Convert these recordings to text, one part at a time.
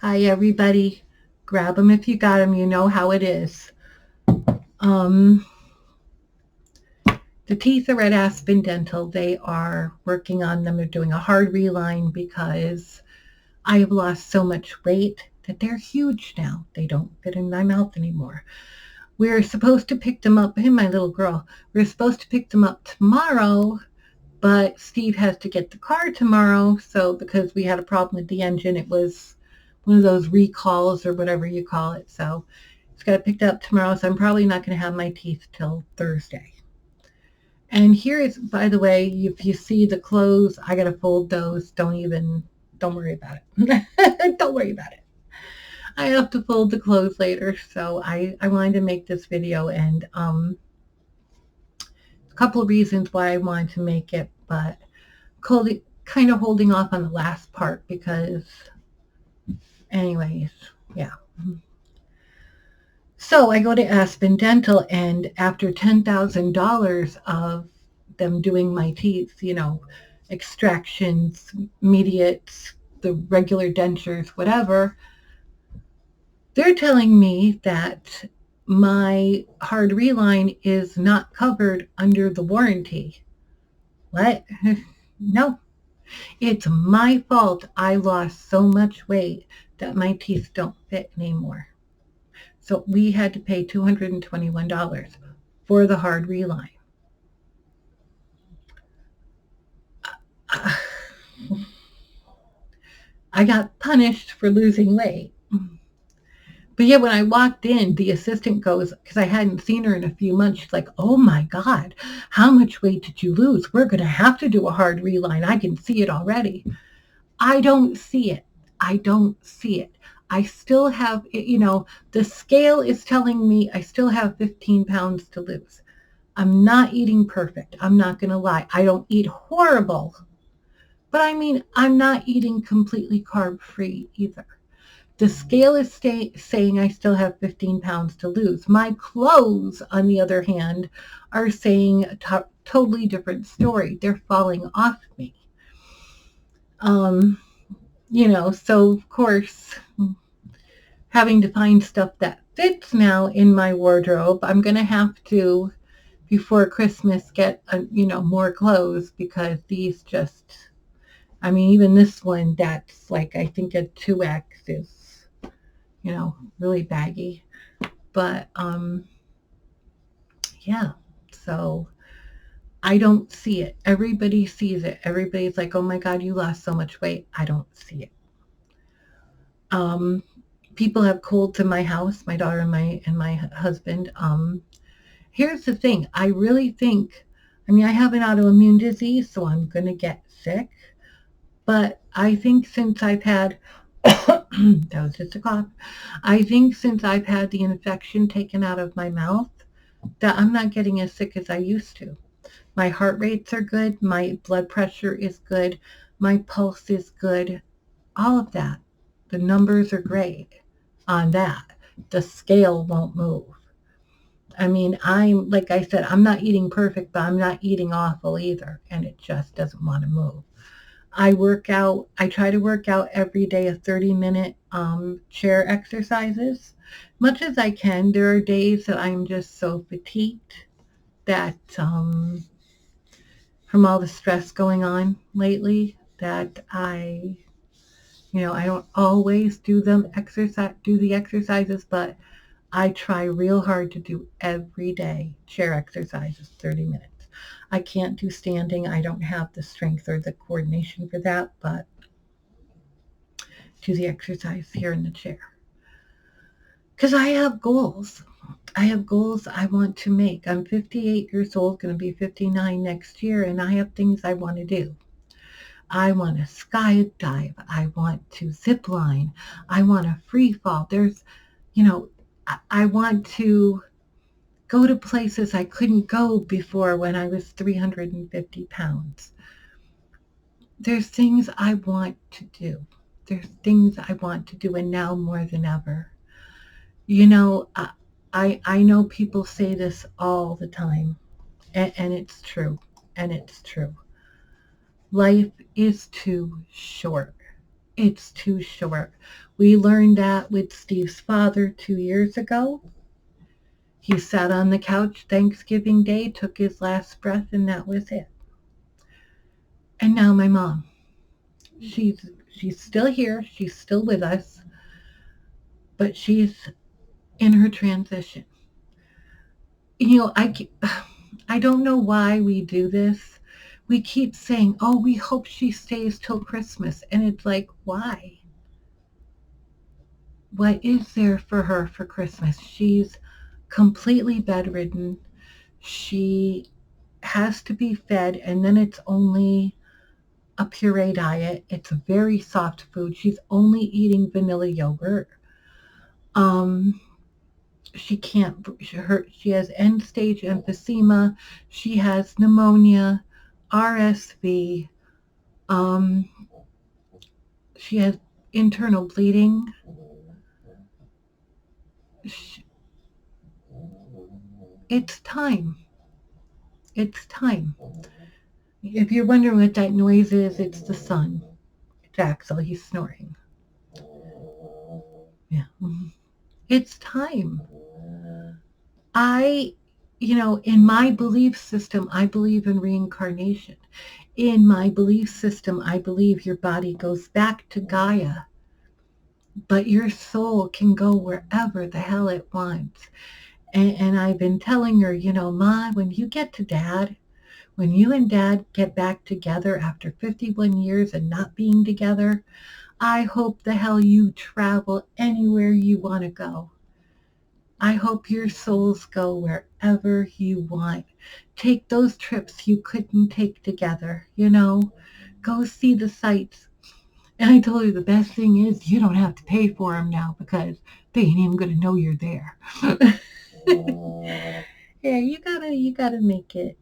Hi, everybody. Grab them if you got them. You know how it is. Um, the teeth are at Aspen Dental. They are working on them. They're doing a hard reline because I have lost so much weight that they're huge now. They don't fit in my mouth anymore. We're supposed to pick them up. Hey, my little girl. We're supposed to pick them up tomorrow, but Steve has to get the car tomorrow. So because we had a problem with the engine, it was one of those recalls or whatever you call it. So it's got picked up tomorrow. So I'm probably not going to have my teeth till Thursday. And here is, by the way, if you see the clothes, I got to fold those. Don't worry about it. Don't worry about it. I have to fold the clothes later. So I wanted to make this video, and a couple of reasons why I wanted to make it, but kind of holding off on the last part because anyways, yeah. So I go to Aspen Dental, and after $10,000 of them doing my teeth, extractions, mediates, the regular dentures, whatever, they're telling me that my hard reline is not covered under the warranty. What? No. It's my fault I lost so much weight that my teeth don't fit anymore. So we had to pay $221 for the hard reline. I got punished for losing weight. But yeah, when I walked in, the assistant goes, because I hadn't seen her in a few months, she's like, oh my God, how much weight did you lose? We're going to have to do a hard reline. I can see it already. I don't see it. I don't see it. I still have, the scale is telling me I still have 15 pounds to lose. I'm not eating perfect. I'm not going to lie. I don't eat horrible. But I mean, I'm not eating completely carb-free either. The scale is saying I still have 15 pounds to lose. My clothes, on the other hand, are saying a totally different story. They're falling off me. So of course, having to find stuff that fits now in my wardrobe, I'm going to have to, before Christmas, get, more clothes because these just, even this one that's like, I think a 2X is, really baggy. But, yeah, so I don't see it. Everybody sees it. Everybody's like, oh my God, you lost so much weight. I don't see it. People have colds in my house, my daughter and my husband. Here's the thing. I really think, I have an autoimmune disease, so I'm going to get sick. But I think since I've had, that was just a cough. I think since I've had the infection taken out of my mouth, that I'm not getting as sick as I used to. My heart rates are good. My blood pressure is good. My pulse is good. All of that. The numbers are great on that. The scale won't move. Like I said, I'm not eating perfect, but I'm not eating awful either. And it just doesn't want to move. I work out. I try to work out every day, a 30-minute chair exercises. Much as I can. There are days that I'm just so fatigued that from all the stress going on lately that I don't always do the exercises, but I try real hard to do every day chair exercises, 30 minutes. I can't do standing. I don't have the strength or the coordination for that, but do the exercise here in the chair. Because I have goals. I have goals I want to make. I'm 58 years old, going to be 59 next year, and I have things I want to do. I want to skydive. I want to zip line. I want to free fall. I want to go to places I couldn't go before when I was 350 pounds. There's things I want to do. There's things I want to do, and now more than ever. I know people say this all the time, and it's true. And it's true. Life is too short. It's too short. We learned that with Steve's father 2 years ago. He sat on the couch Thanksgiving Day, took his last breath, and that was it. And now my mom, she's still here, she's still with us, but she's in her transition. You know, I don't know why we do this. We keep saying, "Oh, we hope she stays till Christmas," and it's like, why? What is there for her for Christmas? She's completely bedridden. She has to be fed, and then it's only a puree diet. It's a very soft food. She's only eating vanilla yogurt. Um, she can't. She has end stage emphysema. She has pneumonia, RSV. Um, she has internal bleeding. It's time. It's time. If you're wondering what that noise is, it's the sun. It's Axel. He's snoring. Yeah. It's time. In my belief system, I believe in reincarnation. In my belief system, I believe your body goes back to Gaia, but your soul can go wherever the hell it wants. And I've been telling her, Ma, when you get to Dad, when you and Dad get back together after 51 years and not being together, I hope the hell you travel anywhere you want to go. I hope your souls go wherever you want. Take those trips you couldn't take together, Go see the sights. And I told her the best thing is you don't have to pay for them now because they ain't even going to know you're there. Yeah, you gotta make it.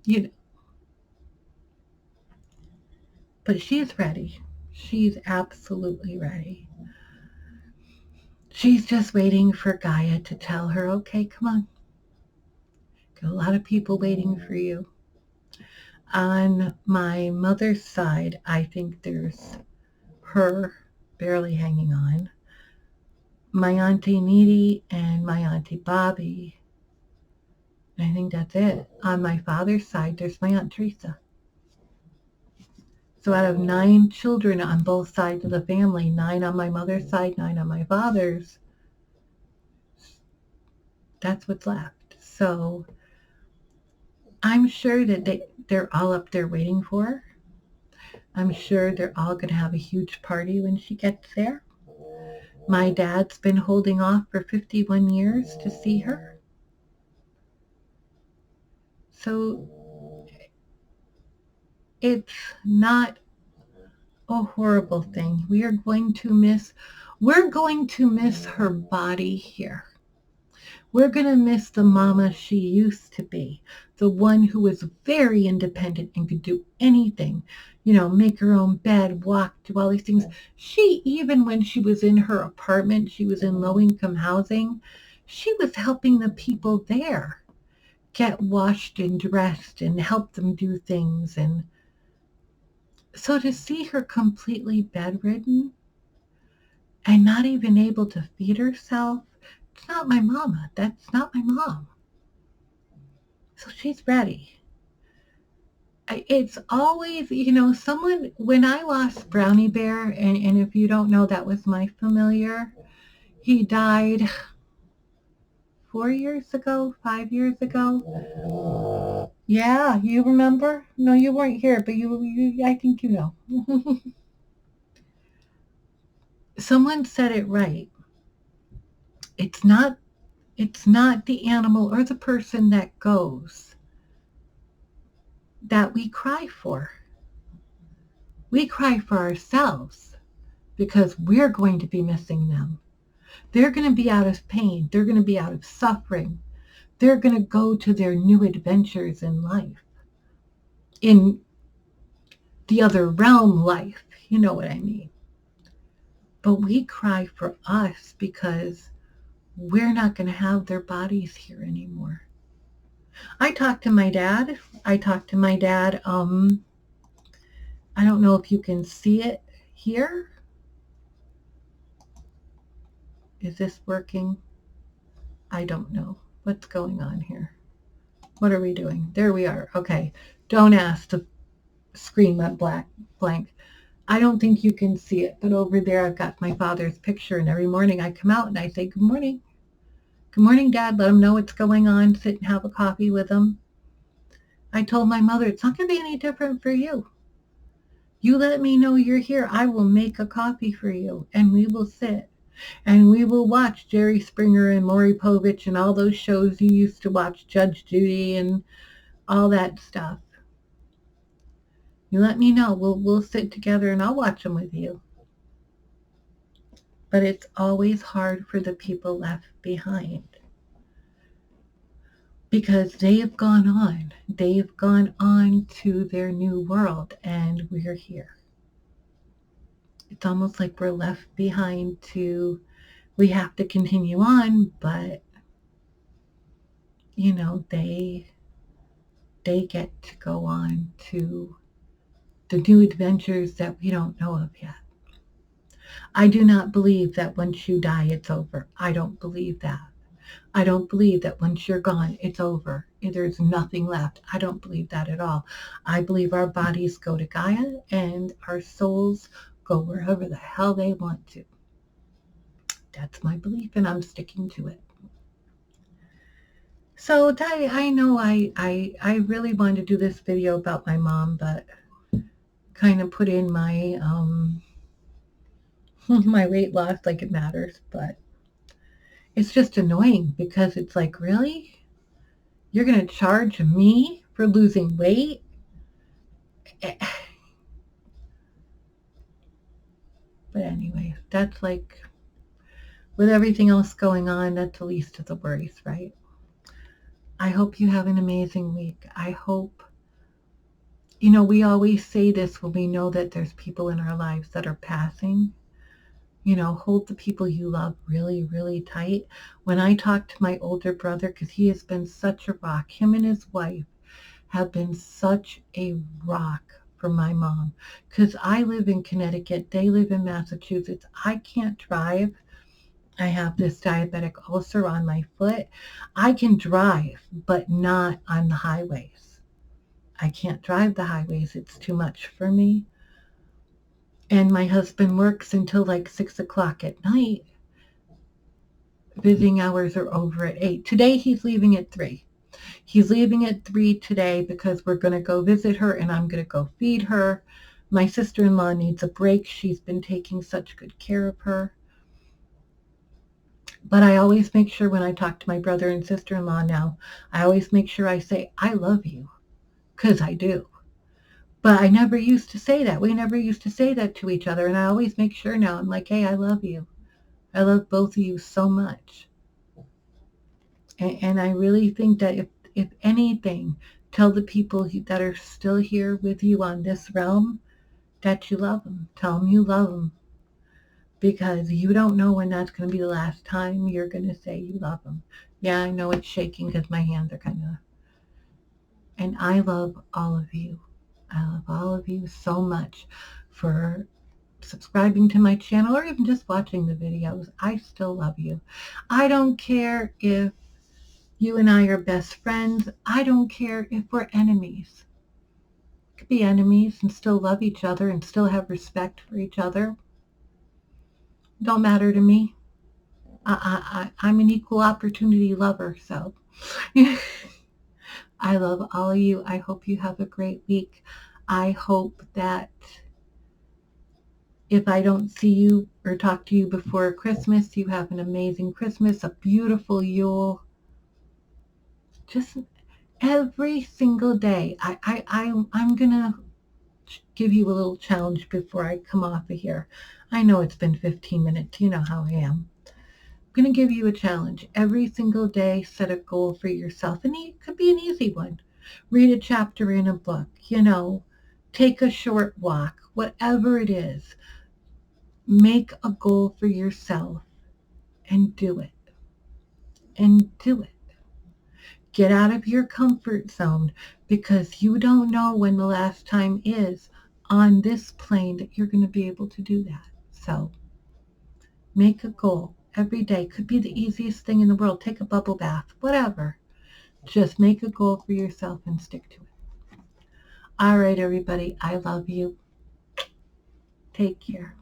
You know. But she's ready. She's absolutely ready. She's just waiting for Gaia to tell her, okay, come on. Got a lot of people waiting for you. On my mother's side, I think there's her barely hanging on. My Auntie Needy and my Auntie Bobby. I think that's it. On my father's side, there's my Aunt Teresa. So out of 9 children on both sides of the family, 9 on my mother's side, 9 on my father's, that's what's left. So I'm sure that they're all up there waiting for her. I'm sure they're all going to have a huge party when she gets there. My dad's been holding off for 51 years to see her. So it's not a horrible thing. We're going to miss her body here. We're going to miss the mama she used to be, the one who was very independent and could do anything, make her own bed, walk, do all these things. Even when she was in her apartment, she was in low-income housing, she was helping the people there get washed and dressed and help them do things. And so to see her completely bedridden and not even able to feed herself, it's not my mama. That's not my mom. So she's ready. It's always, someone, when I lost Brownie Bear, and if you don't know, that was my familiar. He died 4 years ago, 5 years ago. Yeah, you remember? No, you weren't here, but you I think you know. Someone said it right. It's not the animal or the person that goes that we cry for. We cry for ourselves because we're going to be missing them. They're going to be out of pain. They're going to be out of suffering. They're going to go to their new adventures in life, in the other realm life. You know what I mean? But we cry for us because we're not going to have their bodies here anymore. I talked to my dad. I don't know if you can see it here. Is this working? I don't know. What's going on here? What are we doing? There we are. Okay. Don't ask to screen went blank. I don't think you can see it, but over there I've got my father's picture, and every morning I come out and I say, good morning. Good morning, Dad. Let him know what's going on. Sit and have a coffee with him. I told my mother, it's not going to be any different for you. You let me know you're here. I will make a coffee for you, and we will sit. And we will watch Jerry Springer and Maury Povich and all those shows you used to watch, Judge Judy and all that stuff. You let me know. We'll sit together and I'll watch them with you. But it's always hard for the people left behind because they've gone on. They've gone on to their new world and we're here. It's almost like we're left behind we have to continue on, but you know, they get to go on to the new adventures that we don't know of yet. I do not believe that once you die, it's over. I don't believe that. I don't believe that once you're gone, it's over. There's nothing left. I don't believe that at all. I believe our bodies go to Gaia and our souls go wherever the hell they want to. That's my belief and I'm sticking to it. So I know I really wanted to do this video about my mom, but kind of put in my my weight loss like it matters, but it's just annoying because it's like, really? You're going to charge me for losing weight? But anyway, that's like, with everything else going on, that's the least of the worries, right? I hope you have an amazing week. I hope, you know, we always say this when we know that there's people in our lives that are passing. You know, hold the people you love really, really tight. When I talk to my older brother, because he has been such a rock, him and his wife have been such a rock for my mom. Because I live in Connecticut, they live in Massachusetts. I can't drive. I have this diabetic ulcer on my foot. I can drive, but not on the highways. I can't drive the highways. It's too much for me. And my husband works until like 6 o'clock at night. Visiting hours are over at 8. Today he's leaving at 3. He's leaving at 3 today because we're going to go visit her and I'm going to go feed her. My sister-in-law needs a break. She's been taking such good care of her. But I always make sure when I talk to my brother and sister-in-law now, I always make sure I say, I love you, because I do. But I never used to say that. We never used to say that to each other. And I always make sure now, I'm like, hey, I love you. I love both of you so much. And I really think that if anything, tell the people that are still here with you on this realm that you love them. Tell them you love them. Because you don't know when that's going to be the last time you're going to say you love them. Yeah, I know it's shaking because my hands are kind of... And I love all of you. I love all of you so much for subscribing to my channel or even just watching the videos. I still love you. I don't care if you and I are best friends. I don't care if we're enemies. We could be enemies and still love each other and still have respect for each other. Don't matter to me. I'm an equal opportunity lover, so I love all of you. I hope you have a great week. I hope that if I don't see you or talk to you before Christmas, you have an amazing Christmas, a beautiful Yule. Just every single day. I'm going to give you a little challenge before I come off of here. I know it's been 15 minutes. You know how I am. I'm going to give you a challenge. Every single day, set a goal for yourself. And it could be an easy one. Read a chapter in a book. You know, take a short walk. Whatever it is, make a goal for yourself and do it. And do it. Get out of your comfort zone because you don't know when the last time is on this plane that you're going to be able to do that. So make a goal every day. Could be the easiest thing in the world. Take a bubble bath, whatever. Just make a goal for yourself and stick to it. All right, everybody. I love you. Take care.